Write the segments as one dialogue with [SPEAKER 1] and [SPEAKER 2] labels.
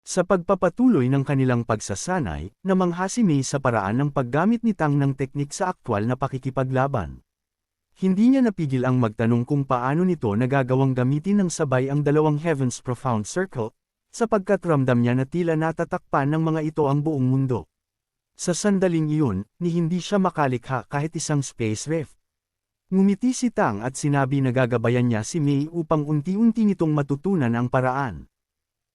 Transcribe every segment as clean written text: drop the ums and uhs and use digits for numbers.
[SPEAKER 1] Sa pagpapatuloy ng kanilang pagsasanay, namangha si Mei sa paraan ng paggamit ni Tang ng teknik sa aktwal na pakikipaglaban. Hindi niya napigil ang magtanong kung paano nito nagagawang gamitin ng sabay ang dalawang Heaven's Profound Circle, sapagkat ramdam niya na tila natatakpan ng mga ito ang buong mundo. Sa sandaling iyon, ni hindi siya makalikha kahit isang space rift. Ngumiti si Tang at sinabi na gagabayan niya si Mei upang unti-unti nitong matutunan ang paraan.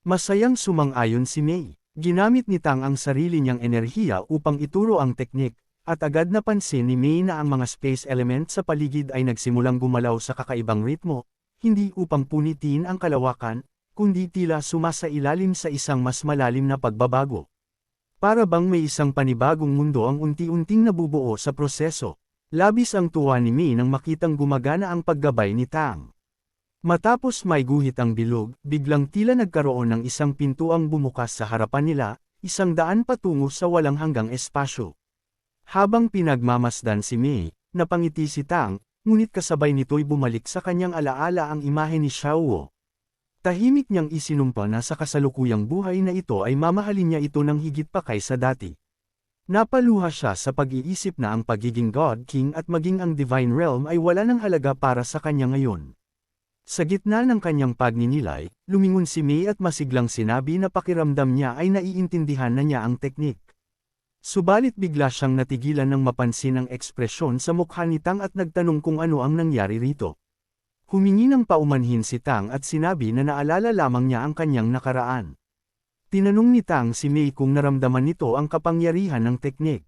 [SPEAKER 1] Masayang sumang-ayon si Mei. Ginamit ni Tang ang sarili niyang enerhiya upang ituro ang teknik, at agad napansin ni Mei na ang mga space element sa paligid ay nagsimulang gumalaw sa kakaibang ritmo, hindi upang punitin ang kalawakan, kundi tila sumasailalim sa isang mas malalim na pagbabago. Para bang may isang panibagong mundo ang unti-unting nabubuo sa proseso. Labis ang tuwa ni Mei nang makitang gumagana ang paggabay ni Tang. Matapos may guhit ang bilog, biglang tila nagkaroon ng isang pintuang bumukas sa harapan nila, isang daan patungo sa walang hanggang espasyo. Habang pinagmamasdan si Mei, napangiti si Tang, ngunit kasabay nito'y bumalik sa kanyang alaala ang imahe ni Xiaowo. Tahimik niyang isinumpa na sa kasalukuyang buhay na ito ay mamahalin niya ito ng higit pa kaysa dati. Napaluha siya sa pag-iisip na ang pagiging God King at maging ang Divine Realm ay wala ng halaga para sa kanya ngayon. Sa gitna ng kanyang pagninilay, lumingon si Mei at masiglang sinabi na pakiramdam niya ay naiintindihan na niya ang teknik. Subalit bigla siyang natigilan nang mapansin ang ekspresyon sa mukha ni Tang at nagtanong kung ano ang nangyari rito. Humingi ng paumanhin si Tang at sinabi na naalala lamang niya ang kanyang nakaraan. Tinanong ni Tang si Mei kung naramdaman nito ang kapangyarihan ng teknik.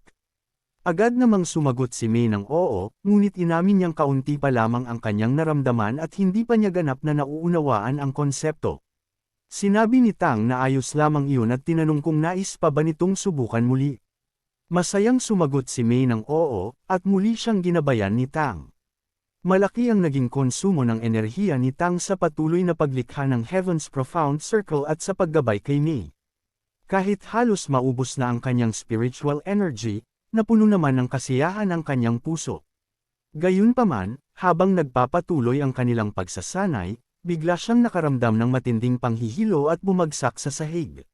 [SPEAKER 1] Agad namang sumagot si Mei ng oo, ngunit inamin niyang kaunti pa lamang ang kanyang naramdaman at hindi pa niya ganap na nauunawaan ang konsepto. Sinabi ni Tang na ayos lamang iyon at tinanong kung nais pa ba nitong subukan muli. Masayang sumagot si Mei ng oo, at muli siyang ginabayan ni Tang. Malaki ang naging konsumo ng enerhiya ni Tang sa patuloy na paglikha ng Heaven's Profound Circle at sa paggabay kay Mei. Kahit halos maubos na ang kanyang spiritual energy, napuno naman ng kasiyahan ang kanyang puso. Gayunpaman, habang nagpapatuloy ang kanilang pagsasanay, bigla siyang nakaramdam ng matinding panghihilo at bumagsak sa sahig.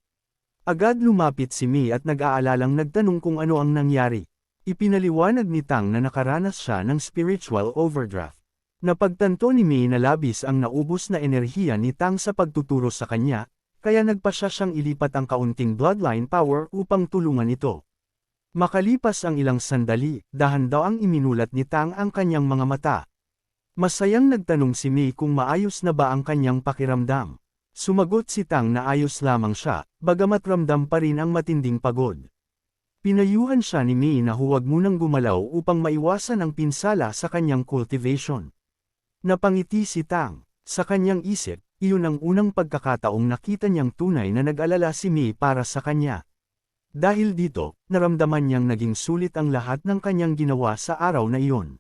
[SPEAKER 1] Agad lumapit si Mei at nag-aalalang nagtanong kung ano ang nangyari. Ipinaliwanag ni Tang na nakaranas siya ng spiritual overdraft. Napagtanto ni Mei na labis ang naubos na enerhiya ni Tang sa pagtuturo sa kanya, kaya nagpasya siyang ilipat ang kaunting bloodline power upang tulungan ito. Makalipas ang ilang sandali, dahan-daang iminulat ni Tang ang kanyang mga mata. Masayang nagtanong si Mei kung maayos na ba ang kanyang pakiramdam. Sumagot si Tang na ayos lamang siya, bagamat ramdam pa rin ang matinding pagod. Pinayuhan siya ni Mei na huwag munang gumalaw upang maiwasan ang pinsala sa kanyang cultivation. Napangiti si Tang. Sa kanyang isip, iyon ang unang pagkakataong nakita niyang tunay na nag-alala si Mei para sa kanya. Dahil dito, naramdaman niyang naging sulit ang lahat ng kanyang ginawa sa araw na iyon.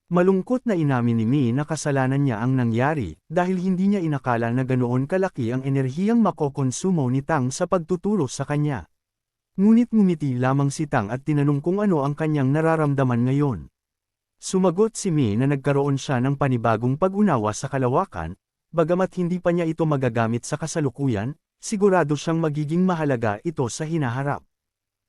[SPEAKER 1] Malungkot na inamin ni Mei na kasalanan niya ang nangyari, dahil hindi niya inakala na ganoon kalaki ang enerhiyang makokonsumo ni Tang sa pagtuturo sa kanya. Ngunit ngumiti lamang si Tang at tinanong kung ano ang kanyang nararamdaman ngayon. Sumagot si Mei na nagkaroon siya ng panibagong pag-unawa sa kalawakan, bagamat hindi pa niya ito magagamit sa kasalukuyan, sigurado siyang magiging mahalaga ito sa hinaharap.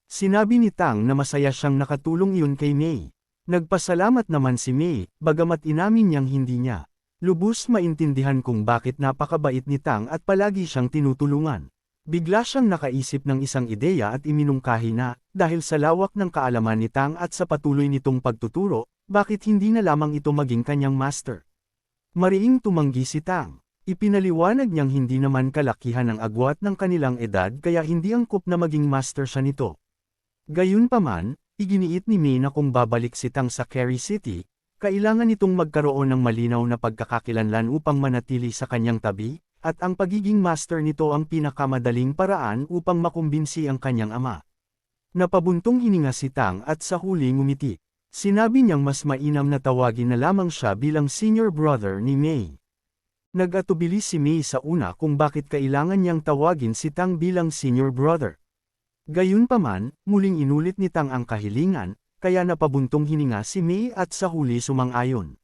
[SPEAKER 1] Sinabi ni Tang na masaya siyang nakatulong iyon kay Mei. Nagpasalamat naman si Mei, bagamat inamin niyang hindi niya lubos maintindihan kung bakit napakabait ni Tang at palagi siyang tinutulungan. Bigla siyang nakaisip ng isang ideya at iminungkahi na, dahil sa lawak ng kaalaman ni Tang at sa patuloy nitong pagtuturo, bakit hindi na lamang ito maging kanyang master. Mariing tumanggi si Tang. Ipinaliwanag niyang hindi naman kalakihan ang agwat ng kanilang edad kaya hindi angkop na maging master siya nito. Gayunpaman, iginiit ni Mei na kung babalik si Tang sa Carry City, kailangan itong magkaroon ng malinaw na pagkakakilanlan upang manatili sa kanyang tabi, at ang pagiging master nito ang pinakamadaling paraan upang makumbinsi ang kanyang ama. Napabuntong hininga si Tang at sa huli ngumiti. Sinabi niyang mas mainam na tawagin na lamang siya bilang senior brother ni Mei. Nag-atubili si Mei sa una kung bakit kailangan niyang tawagin si Tang bilang senior brother. Gayunpaman, muling inulit ni Tang ang kahilingan, kaya napabuntong hininga si Mei at sa huli sumang-ayon.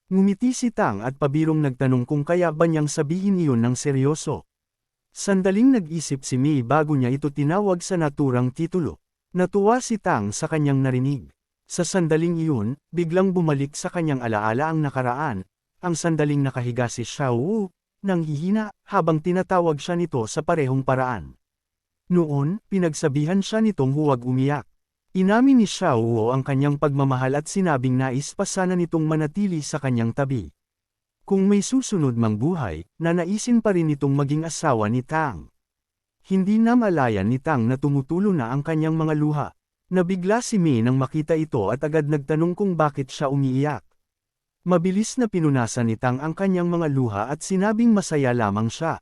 [SPEAKER 1] Ngumiti si Tang at pabirong nagtanong kung kaya ba niyang sabihin iyon ng seryoso. Sandaling nag-isip si Mei bago niya ito tinawag sa naturang titulo. Natuwa si Tang sa kanyang narinig. Sa sandaling iyon, biglang bumalik sa kanyang alaala ang nakaraan, ang sandaling nakahiga si Xiao Wu, nang hihina, habang tinatawag siya nito sa parehong paraan. Noon, pinagsabihan siya nitong huwag umiyak. Inamin ni Xiao Wu ang kanyang pagmamahal at sinabing nais pa sana nitong manatili sa kanyang tabi. Kung may susunod mang buhay, nanaisin pa rin itong maging asawa ni Tang. Hindi na malayan ni Tang na tumutulo na ang kanyang mga luha. Nabigla si Mei nang makita ito at agad nagtanong kung bakit siya umiiyak. Mabilis na pinunasan ni Tang ang kanyang mga luha at sinabing masaya lamang siya.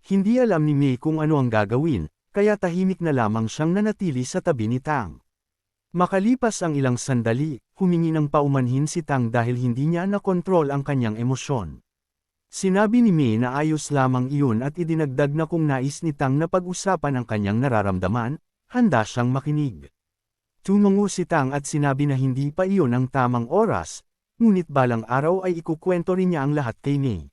[SPEAKER 1] Hindi alam ni Mei kung ano ang gagawin, kaya tahimik na lamang siyang nanatili sa tabi ni Tang. Makalipas ang ilang sandali, humingi ng paumanhin si Tang dahil hindi niya nakontrol ang kanyang emosyon. Sinabi ni Mei na ayos lamang iyon at idinagdag na kung nais ni Tang na pag-usapan ang kanyang nararamdaman, handa siyang makinig. Tumungo si Tang at sinabi na hindi pa iyon ang tamang oras, ngunit balang araw ay ikukwento rin niya ang lahat kay Mei.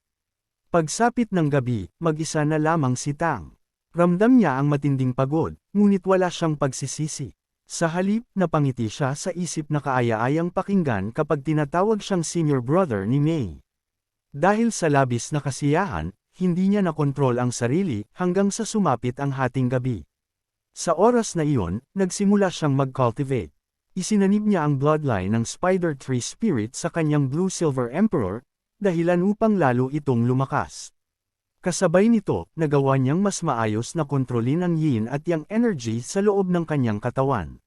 [SPEAKER 1] Pagsapit ng gabi, mag-isa na lamang si Tang. Ramdam niya ang matinding pagod, ngunit wala siyang pagsisisi. Sa halip, napangiti siya sa isip na kaaya-ayang pakinggan kapag tinatawag siyang senior brother ni Mei. Dahil sa labis na kasiyahan, hindi niya nakontrol ang sarili hanggang sa sumapit ang hating gabi. Sa oras na iyon, nagsimula siyang mag-cultivate. Isinanib niya ang bloodline ng Spider Tree Spirit sa kanyang Blue Silver Emperor, dahilan upang lalo itong lumakas. Kasabay nito, nagawa niyang mas maayos na kontrolin ang yin at yang energy sa loob ng kanyang katawan.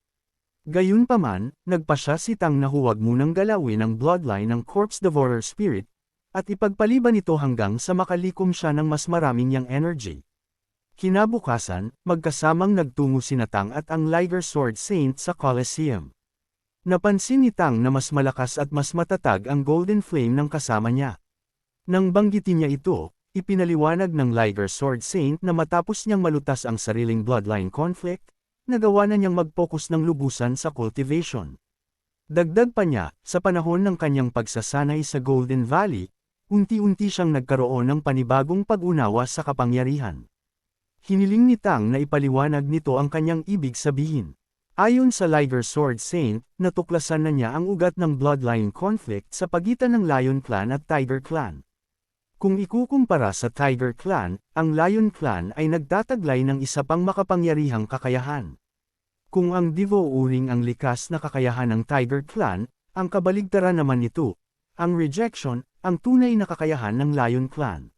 [SPEAKER 1] Gayunpaman, nagpasya si Tang na huwag munang galawin ang bloodline ng Corpse Devourer Spirit, at ipagpaliban ito hanggang sa makalikom siya ng mas maraming yang energy. Kinabukasan, magkasamang nagtungo sina Tang at ang Liger Sword Saint sa Colosseum. Napansin ni Tang na mas malakas at mas matatag ang Golden Flame ng kasama niya. Nang banggitin niya ito, ipinaliwanag ng Liger Sword Saint na matapos niyang malutas ang sariling bloodline conflict, nagawa na niyang mag-focus ng lubusan sa cultivation. Dagdag pa niya, sa panahon ng kanyang pagsasanay sa Golden Valley, unti-unti siyang nagkaroon ng panibagong pag-unawa sa kapangyarihan. Hiniling ni Tang na ipaliwanag nito ang kanyang ibig sabihin. Ayon sa Liger Sword Saint, natuklasan na niya ang ugat ng bloodline conflict sa pagitan ng Lion Clan at Tiger Clan. Kung ikukumpara sa Tiger Clan, ang Lion Clan ay nagtataglay ng isa pang makapangyarihang kakayahan. Kung ang Devo uring ang likas na kakayahan ng Tiger Clan, ang kabaligtaran naman nito, ang rejection, ang tunay na kakayahan ng Lion Clan.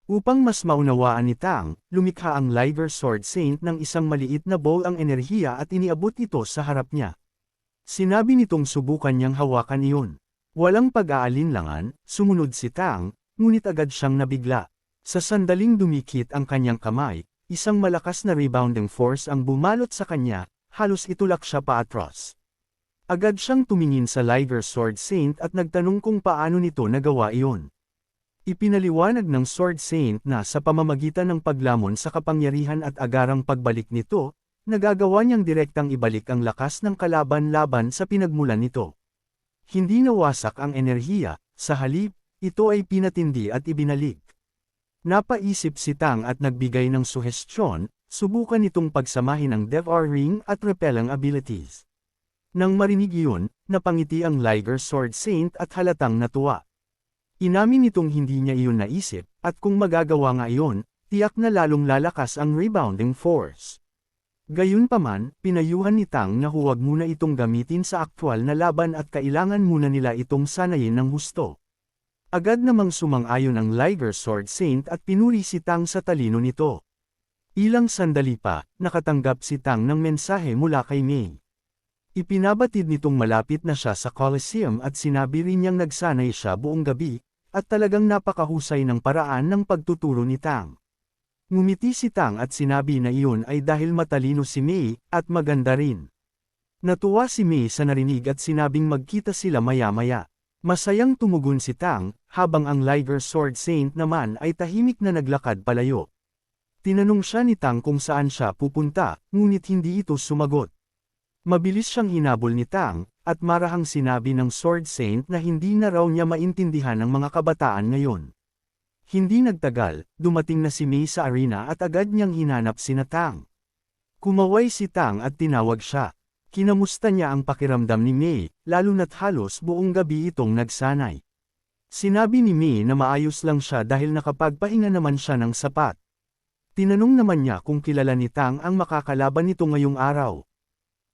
[SPEAKER 1] Upang mas maunawaan ni Tang, lumikha ang Liger Sword Saint ng isang maliit na bowl ang enerhiya at iniabot ito sa harap niya. Sinabi nitong subukan niyang hawakan iyon. Walang pag-aalinlangan, sumunod si Tang, ngunit agad siyang nabigla. Sa sandaling dumikit ang kanyang kamay, isang malakas na rebounding force ang bumalot sa kanya, halos itulak siya paatras. Agad siyang tumingin sa Liger Sword Saint at nagtanong kung paano nito nagawa iyon. Ipinaliwanag ng Sword Saint na sa pamamagitan ng paglamon sa kapangyarihan at agarang pagbalik nito, nagagawa niyang direktang ibalik ang lakas ng kalaban laban sa pinagmulan nito. Hindi nawasak ang enerhiya, sa halip, ito ay pinatindi at ibinalik. Napaisip si Tang at nagbigay ng suhestyon, subukan nitong pagsamahin ang Devour Ring at Repelling abilities. Nang marinig iyon, napangiti ang Liger Sword Saint at halatang natuwa. Inamin nitong hindi niya iyon naisip, at kung magagawa nga iyon, tiyak na lalong lalakas ang rebounding force. Gayunpaman, pinayuhan ni Tang na huwag muna itong gamitin sa aktwal na laban at kailangan muna nila itong sanayin ng husto. Agad namang sumang-ayon ang Liger Sword Saint at pinuri si Tang sa talino nito. Ilang sandali pa, nakatanggap si Tang ng mensahe mula kay Mei. Ipinabatid nitong malapit na siya sa Colosseum at sinabi rin niyang nagsanay siya buong gabi, at talagang napakahusay ng paraan ng pagtuturo ni Tang. Ngumiti si Tang at sinabi na iyon ay dahil matalino si Mei, at maganda rin. Natuwa si Mei sa narinig at sinabing magkita sila maya-maya. Masayang tumugon si Tang, habang ang Liger Sword Saint naman ay tahimik na naglakad palayo. Tinanong siya ni Tang kung saan siya pupunta, ngunit hindi ito sumagot. Mabilis siyang hinabol ni Tang, at marahang sinabi ng Sword Saint na hindi na raw niya maintindihan ang mga kabataan ngayon. Hindi nagtagal, dumating na si Mei sa arena at agad niyang hinanap sina Tang. Kumaway si Tang at tinawag siya. Kinamusta niya ang pakiramdam ni Mei, lalo na't halos buong gabi itong nagsanay. Sinabi ni Mei na maayos lang siya dahil nakapagpahinga naman siya ng sapat. Tinanong naman niya kung kilala ni Tang ang makakalaban nito ngayong araw.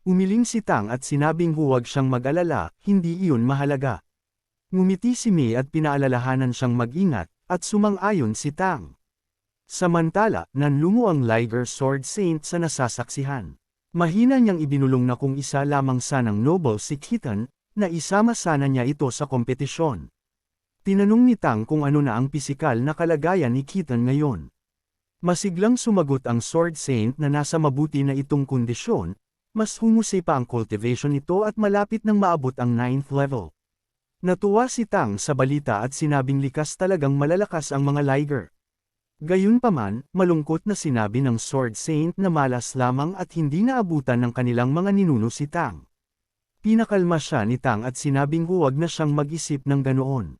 [SPEAKER 1] Umiling si Tang at sinabing huwag siyang mag-alala, hindi iyon mahalaga. Ngumiti si Mei at pinaalalahanan siyang mag-ingat, at sumang-ayon si Tang. Samantala, nanlungo ang Liger Sword Saint sa nasasaksihan. Mahina niyang ibinulong na kung isa lamang sanang noble si Keaton, na isama sana niya ito sa kompetisyon. Tinanong ni Tang kung ano na ang pisikal na kalagayan ni Keaton ngayon. Masiglang sumagot ang Sword Saint na nasa mabuti na itong kondisyon, mas humusay pa ang cultivation nito at malapit nang maabot ang 9th level. Natuwa si Tang sa balita at sinabing likas talagang malalakas ang mga Liger. Gayunpaman, malungkot na sinabi ng Sword Saint na malas lamang at hindi naabutan ng kanilang mga ninuno si Tang. Pinakalma siya ni Tang at sinabing huwag na siyang mag-isip ng ganoon.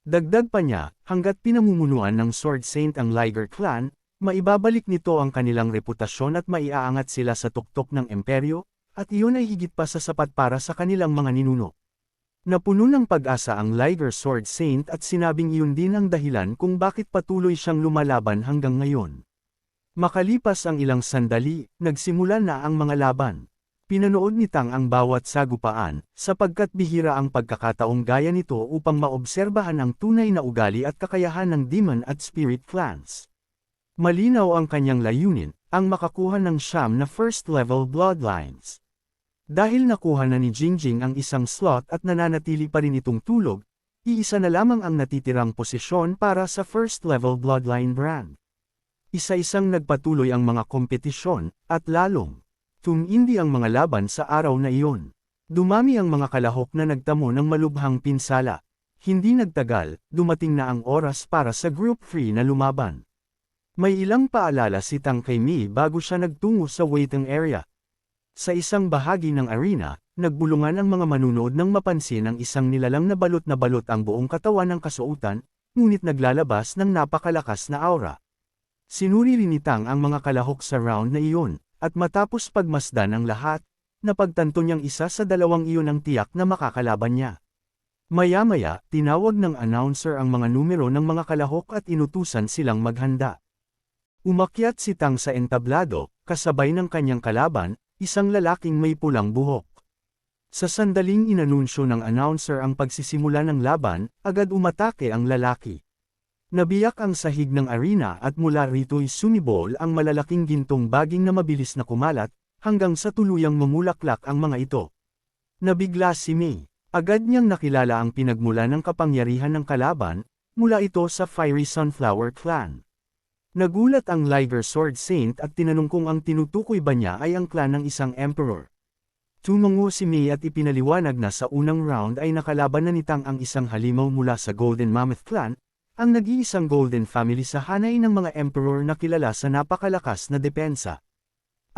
[SPEAKER 1] Dagdag pa niya, hanggat pinamumunuan ng Sword Saint ang Liger clan, maibabalik nito ang kanilang reputasyon at maiaangat sila sa tuktok ng imperyo, at iyon ay higit pa sa sapat para sa kanilang mga ninuno. Napuno ng pag-asa ang Liger Sword Saint at sinabing iyon din ang dahilan kung bakit patuloy siyang lumalaban hanggang ngayon. Makalipas ang ilang sandali, nagsimula na ang mga laban. Pinanood ni Tang ang bawat sagupaan, sapagkat bihira ang pagkakataong gaya nito upang maobserbahan ang tunay na ugali at kakayahan ng Demon at Spirit clans. Malinaw ang kanyang layunin, ang makakuha ng siyam na first-level bloodlines. Dahil nakuha na ni Jingjing ang isang slot at nananatili pa rin itong tulog, iisa na lamang ang natitirang posisyon para sa first-level bloodline brand. Isa-isang nagpatuloy ang mga kompetisyon, at lalong tumindi ang mga laban sa araw na iyon. Dumami ang mga kalahok na nagtamo ng malubhang pinsala. Hindi nagtagal, dumating na ang oras para sa Group 3 na lumaban. May ilang paalala si Tang kay Mei bago siya nagtungo sa waiting area. Sa isang bahagi ng arena, nagbulungan ang mga manunood nang mapansin ang isang nilalang na balot ang buong katawan ng kasuotan, ngunit naglalabas ng napakalakas na aura. Sinuri rin ni Tang ang mga kalahok sa round na iyon, at matapos pagmasdan ang lahat, napagtanto niyang isa sa dalawang iyon ang tiyak na makakalaban niya. Maya-maya, tinawag ng announcer ang mga numero ng mga kalahok at inutusan silang maghanda. Umakyat si Tang sa entablado, kasabay ng kanyang kalaban, isang lalaking may pulang buhok. Sa sandaling inanunsyo ng announcer ang pagsisimula ng laban, agad umatake ang lalaki. Nabiyak ang sahig ng arena at mula rito'y sumibol ang malalaking gintong baging na mabilis na kumalat, hanggang sa tuluyang mamulaklak ang mga ito. Nabigla si Mei. Agad niyang nakilala ang pinagmula ng kapangyarihan ng kalaban, mula ito sa Fiery Sunflower Clan. Nagulat ang Liger Sword Saint at tinanong kung ang tinutukoy ba niya ay ang clan ng isang emperor. Tumango si Mei at ipinaliwanag na sa unang round ay nakalaban na ni Tang ang isang halimaw mula sa Golden Mammoth Clan, ang nag-iisang Golden Family sa hanay ng mga emperor na kilala sa napakalakas na depensa.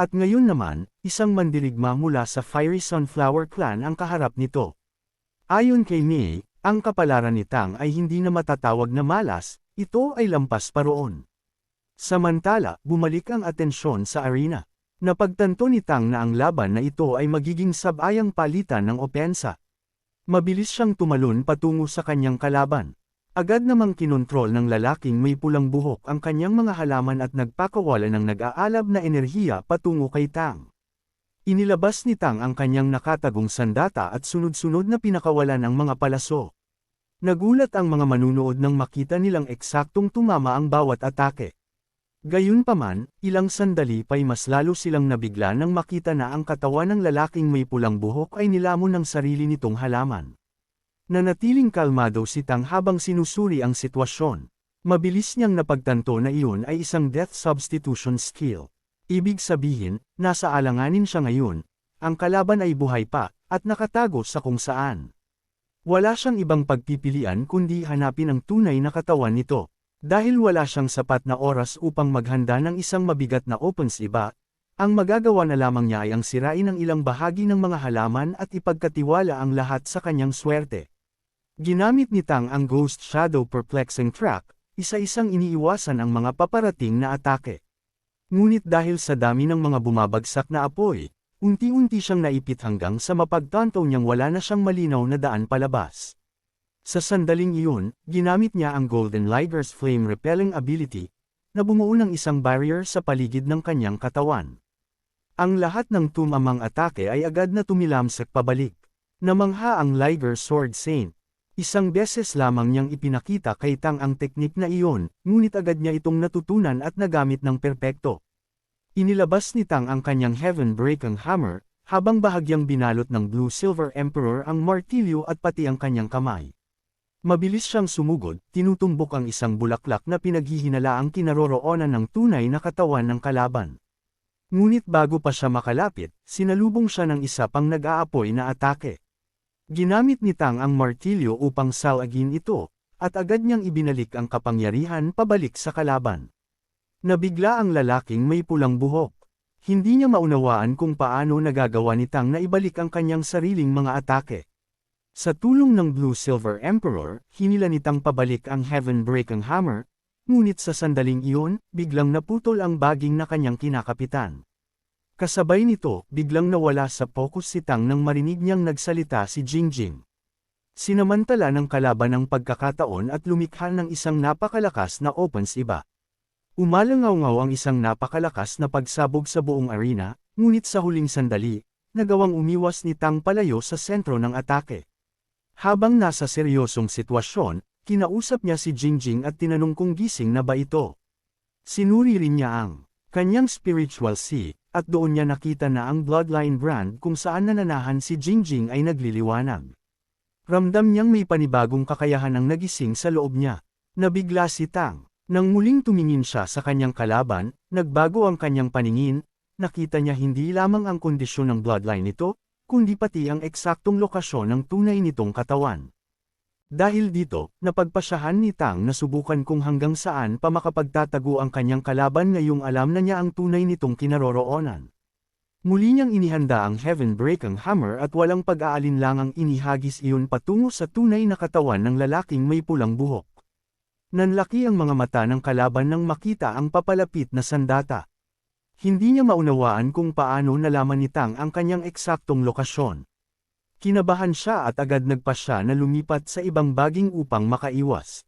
[SPEAKER 1] At ngayon naman, isang mandirigma mula sa Fiery Sunflower Clan ang kaharap nito. Ayon kay Mei, ang kapalaran ni Tang ay hindi na matatawag na malas, ito ay lampas pa roon. Samantala, bumalik ang atensyon sa arena. Napagtanto ni Tang na ang laban na ito ay magiging sabayang palitan ng opensa. Mabilis siyang tumalon patungo sa kanyang kalaban. Agad namang kinontrol ng lalaking may pulang buhok ang kanyang mga halaman at nagpakawala ng nag-aalab na enerhiya patungo kay Tang. Inilabas ni Tang ang kanyang nakatagong sandata at sunod-sunod na pinakawalan ang mga palaso. Nagulat ang mga manunood nang makita nilang eksaktong tumama ang bawat atake. Gayunpaman, ilang sandali pa'y mas lalo silang nabigla nang makita na ang katawan ng lalaking may pulang buhok ay nilamon ng sarili nitong halaman. Nanatiling kalmado si Tang habang sinusuri ang sitwasyon. Mabilis niyang napagtanto na iyon ay isang death substitution skill. Ibig sabihin, nasa alanganin siya ngayon, ang kalaban ay buhay pa, at nakatago sa kung saan. Wala siyang ibang pagpipilian kundi hanapin ang tunay na katawan nito. Dahil wala siyang sapat na oras upang maghanda ng isang mabigat na opens iba, ang magagawa na lamang niya ay ang sirain ang ilang bahagi ng mga halaman at ipagkatiwala ang lahat sa kanyang swerte. Ginamit ni Tang ang Ghost Shadow Perplexing Track, isa-isang iniiwasan ang mga paparating na atake. Ngunit dahil sa dami ng mga bumabagsak na apoy, unti-unti siyang naipit hanggang sa mapagtanto niyang wala na siyang malinaw na daan palabas. Sa sandaling iyon, ginamit niya ang Golden Liger's Flame Repelling ability, na bumuo ng isang barrier sa paligid ng kanyang katawan. Ang lahat ng tumamang atake ay agad na tumilamsak pabalik. Namangha ang Liger Sword Saint. Isang beses lamang niyang ipinakita kay Tang ang teknik na iyon, ngunit agad niya itong natutunan at nagamit ng perpekto. Inilabas ni Tang ang kanyang Heaven Breaking Hammer, habang bahagyang binalot ng Blue Silver Emperor ang martilyo at pati ang kanyang kamay. Mabilis siyang sumugod, tinutumbok ang isang bulaklak na pinaghihinalaang kinaroroonan ng tunay na katawan ng kalaban. Ngunit bago pa siya makalapit, sinalubong siya ng isa pang nag-aapoy na atake. Ginamit ni Tang ang martilyo upang salagin ito, at agad niyang ibinalik ang kapangyarihan pabalik sa kalaban. Nabigla ang lalaking may pulang buhok. Hindi niya maunawaan kung paano nagagawa ni Tang na ibalik ang kanyang sariling mga atake. Sa tulong ng Blue Silver Emperor, hinila ni Tang pabalik ang Heaven Breaking Hammer, ngunit sa sandaling iyon, biglang naputol ang baging na kanyang kinakapitan. Kasabay nito, biglang nawala sa focus si Tang nang marinig niyang nagsalita si Jingjing. Sinamantala ng kalaban ang pagkakataon at lumikha ng isang napakalakas na opens iba. Umalangaw-ngaw ang isang napakalakas na pagsabog sa buong arena, ngunit sa huling sandali, nagawang umiwas ni Tang palayo sa sentro ng atake. Habang nasa seryosong sitwasyon, kinausap niya si Jingjing at tinanong kung gising na ba ito. Sinuri rin niya ang kanyang spiritual sea, at doon niya nakita na ang Bloodline brand kung saan nananahan si Jingjing ay nagliliwanag. Ramdam niyang may panibagong kakayahan ang nagising sa loob niya. Nabigla si Tang. Nang muling tumingin siya sa kanyang kalaban, nagbago ang kanyang paningin, nakita niya hindi lamang ang kondisyon ng Bloodline nito, kundi pati ang eksaktong lokasyon ng tunay nitong katawan. Dahil dito, napagpasyahan ni Tang na subukan kung hanggang saan pa makapagtatago ang kanyang kalaban ngayong alam na niya ang tunay nitong kinaroroonan. Muli niyang inihanda ang Heaven Breaking Hammer at walang pag-aalinlangang inihagis iyon patungo sa tunay na katawan ng lalaking may pulang buhok. Nanlaki ang mga mata ng kalaban nang makita ang papalapit na sandata. Hindi niya maunawaan kung paano nalaman ni Tang ang kanyang eksaktong lokasyon. Kinabahan siya at agad nagpasya na lumipat sa ibang baging upang makaiwas.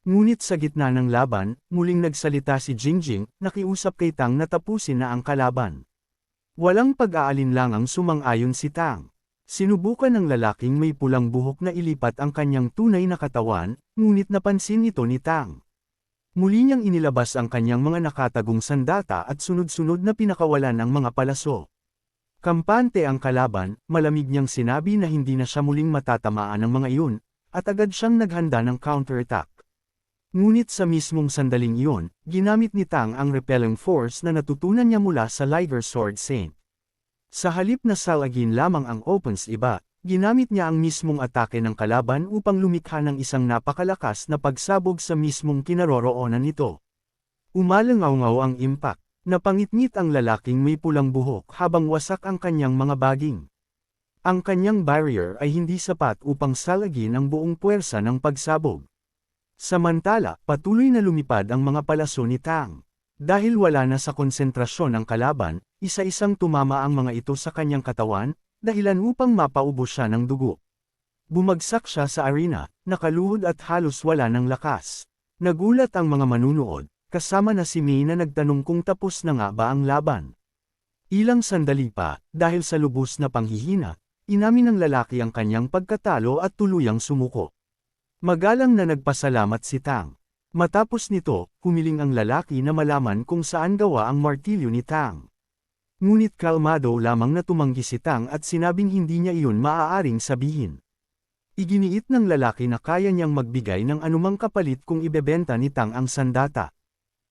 [SPEAKER 1] Ngunit sa gitna ng laban, muling nagsalita si Jingjing, nakiusap kay Tang na tapusin na ang kalaban. Walang pag-aalinlangang sumang-ayon si Tang. Sinubukan ng lalaking may pulang buhok na ilipat ang kanyang tunay na katawan, ngunit napansin ito ni Tang. Muli niyang inilabas ang kanyang mga nakatagong sandata at sunod-sunod na pinakawalan ang mga palaso. Kampante ang kalaban, malamig niyang sinabi na hindi na siya muling matatamaan ng mga iyon, at agad siyang naghanda ng counterattack. Ngunit sa mismong sandaling iyon, ginamit ni Tang ang repelling force na natutunan niya mula sa Liger Sword Saint. Sa halip na salagin lamang ang opens iba, ginamit niya ang mismong atake ng kalaban upang lumikha ng isang napakalakas na pagsabog sa mismong kinaroroonan nito. Umalangaw-ngaw ang impact. Napangitngit ang lalaking may pulang buhok habang wasak ang kanyang mga baging. Ang kanyang barrier ay hindi sapat upang salagin ang buong puwersa ng pagsabog. Samantala, patuloy na lumipad ang mga palaso ni Tang. Dahil wala na sa konsentrasyon ang kalaban, isa-isang tumama ang mga ito sa kanyang katawan, dahilan upang mapaubos siya ng dugo. Bumagsak siya sa arena, nakaluhod at halos wala ng lakas. Nagulat ang mga manunood. Kasama na si Mei na nagtanong kung tapos na nga ba ang laban. Ilang sandali pa, dahil sa lubos na panghihina, inamin ng lalaki ang kanyang pagkatalo at tuluyang sumuko. Magalang na nagpasalamat si Tang. Matapos nito, humiling ang lalaki na malaman kung saan gawa ang martilyo ni Tang. Ngunit kalmado lamang na tumanggi si Tang at sinabing hindi niya iyon maaaring sabihin. Iginiit ng lalaki na kaya niyang magbigay ng anumang kapalit kung ibebenta ni Tang ang sandata.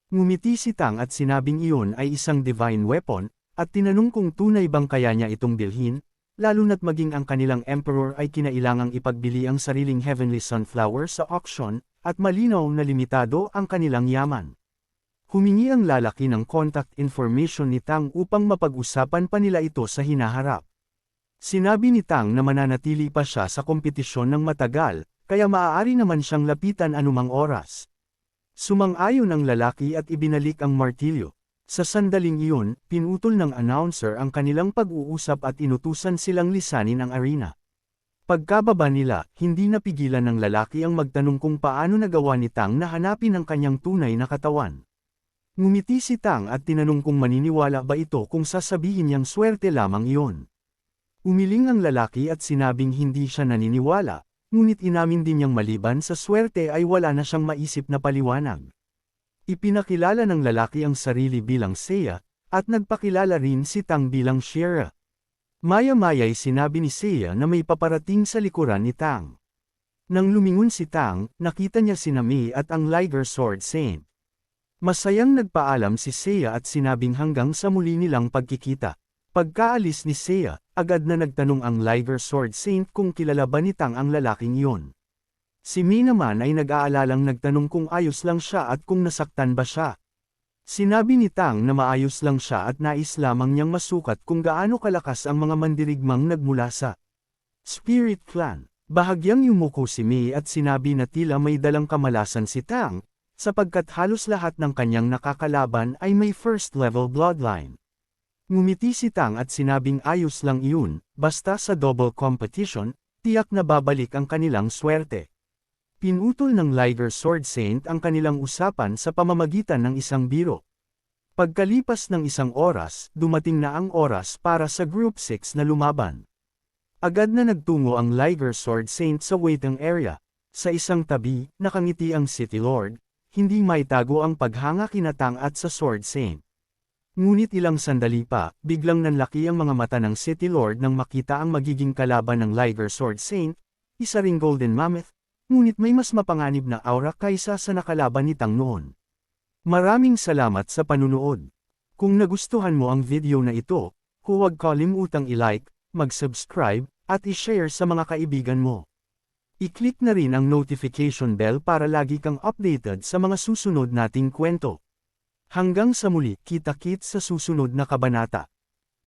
[SPEAKER 1] Ngumiti si Tang at sinabing iyon ay isang divine weapon, at tinanong kung tunay bang kaya niya itong bilhin, lalo na't maging ang kanilang emperor ay kinailangang ipagbili ang sariling heavenly sunflower sa auction, at malinaw na limitado ang kanilang yaman. Humingi ang lalaki ng contact information ni Tang upang mapag-usapan pa nila ito sa hinaharap. Sinabi ni Tang na mananatili pa siya sa kompetisyon ng matagal, kaya maaari naman siyang lapitan anumang oras. Sumang-ayon ang lalaki at ibinalik ang martilyo. Sa sandaling iyon, pinutol ng announcer ang kanilang pag-uusap at inutusan silang lisanin ang arena. Pagkababa nila, hindi napigilan ng lalaki ang magtanong kung paano nagawa ni Tang na hanapin ang kanyang tunay na katawan. Ngumiti si Tang at tinanong kung maniniwala ba ito kung sasabihin niyang swerte lamang iyon. Umiling ang lalaki at sinabing hindi siya naniniwala, ngunit inamin din niyang maliban sa swerte ay wala na siyang maisip na paliwanag. Ipinakilala ng lalaki ang sarili bilang Seiya, at nagpakilala rin si Tang bilang Shira. Maya-maya'y sinabi ni Seiya na may paparating sa likuran ni Tang. Nang lumingon si Tang, nakita niya si Nami at ang Liger Sword Saint. Masayang nagpaalam si Seiya at sinabing hanggang sa muli nilang pagkikita. Pagkaalis ni Seiya, agad na nagtanong ang Liger Sword Saint kung kilala ba ni Tang ang lalaking iyon. Si Mi naman ay nag-aalalang nagtanong kung ayos lang siya at kung nasaktan ba siya. Sinabi ni Tang na maayos lang siya at nais lamang niyang masukat kung gaano kalakas ang mga mandirigmang nagmula sa Spirit Clan. Bahagyang yumuko si Mi at sinabi na tila may dalang kamalasan si Tang, sapagkat halos lahat ng kanyang nakakalaban ay may first-level bloodline. Ngumiti si Tang at sinabing ayos lang iyon, basta sa double competition, tiyak na babalik ang kanilang swerte. Pinutol ng Liger Sword Saint ang kanilang usapan sa pamamagitan ng isang biro. Pagkalipas ng isang oras, dumating na ang oras para sa Group 6 na lumaban. Agad na nagtungo ang Liger Sword Saint sa waiting area. Sa isang tabi, nakangiti ang City Lord, hindi maitago ang paghanga kina Tang at sa Sword Saint. Ngunit ilang sandali pa, biglang nanlaki ang mga mata ng City Lord nang makita ang magiging kalaban ng Liger Sword Saint, isa ring Golden Mammoth, ngunit may mas mapanganib na aura kaysa sa nakalaban ni Tang noon. Maraming salamat sa panunood. Kung nagustuhan mo ang video na ito, huwag kalimutang i-like, mag-subscribe, at i-share sa mga kaibigan mo. I-click na rin ang notification bell para lagi kang updated sa mga susunod nating kwento. Hanggang sa muli, kita-kits sa susunod na kabanata.